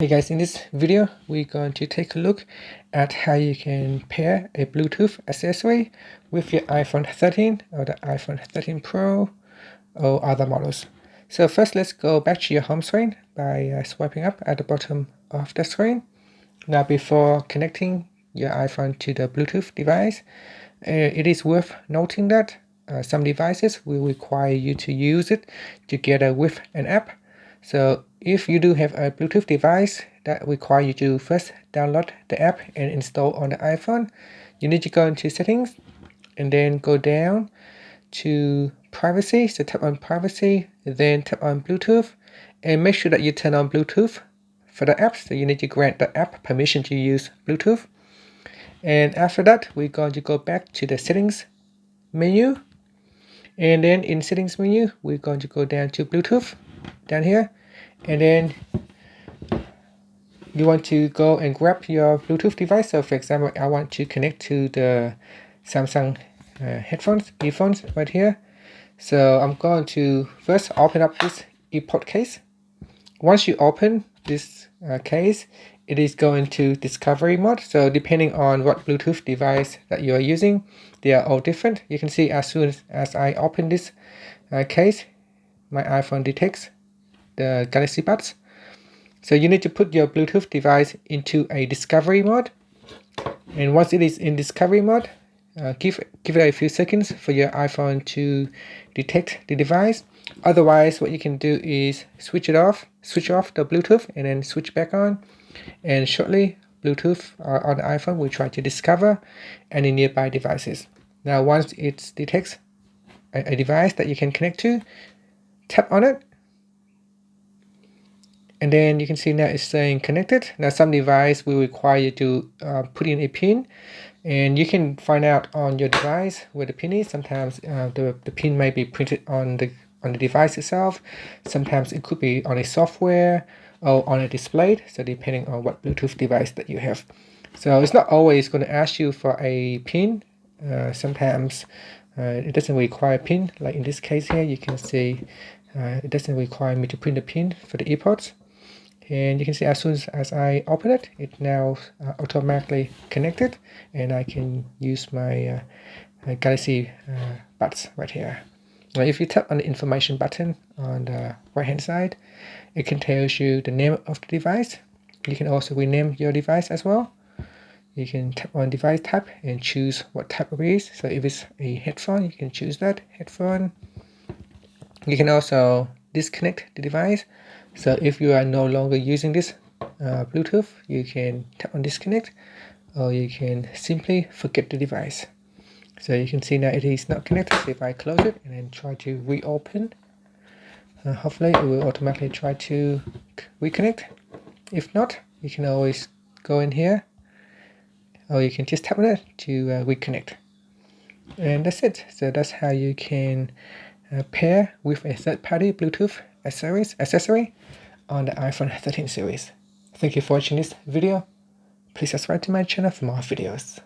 Hey guys, in this video we're going to take a look at how you can pair a Bluetooth accessory with your iPhone 13 or the iPhone 13 Pro or other models. So first let's go back to your home screen by swiping up at the bottom of the screen. Now before connecting your iPhone to the Bluetooth device, it is worth noting that some devices will require you to use it together with an app. So if you do have a Bluetooth device that require you to first download the app and install on the iPhone, you need to go into settings and then go down to privacy. So tap on privacy, then tap on Bluetooth, and make sure that you turn on Bluetooth for the app. So you need to grant the app permission to use Bluetooth. And after that, we're going to go back to the settings menu. And then in settings menu, we're going to go down to Bluetooth down here. And then you want to go and grab your Bluetooth device. So for example, I want to connect to the Samsung earphones right here. So I'm going to first open up this ePort case. Once you open this case, it is going to discovery mode. So depending on what Bluetooth device that you are using, they are all different. You can see as soon as I open this case, my iPhone detects the Galaxy Buds. So you need to put your Bluetooth device into a discovery mode. And once it is in discovery mode, give it a few seconds for your iPhone to detect the device. Otherwise, what you can do is switch off the Bluetooth and then switch back on. And shortly, Bluetooth on the iPhone will try to discover any nearby devices. Now, once it detects a device that you can connect to, tap on it. And then you can see now it's saying connected. Now some device will require you to put in a pin, and you can find out on your device where the pin is. Sometimes the pin may be printed on the device itself. Sometimes it could be on a software or on a display. So depending on what Bluetooth device that you have. So it's not always going to ask you for a pin. Sometimes it doesn't require a pin. Like in this case here, you can see it doesn't require me to print a pin for the earpods. And you can see as soon as I open it, it now automatically connected, and I can use my Galaxy Buds right here. Now, if you tap on the information button on the right hand side, it can tell you the name of the device. You can also rename your device as well. You can tap on device type and choose what type it is. So if it's a headphone, you can choose that headphone. You can also disconnect the device. So if you are no longer using this Bluetooth, you can tap on disconnect, or you can simply forget the device. So you can see now it is not connected. So if I close it and then try to reopen, hopefully it will automatically try to reconnect. If not, you can always go in here, or you can just tap on it to reconnect. And that's it. So that's how you can pair with a third-party Bluetooth accessory on the iPhone 13 series. Thank you for watching this video. Please subscribe to my channel for more videos.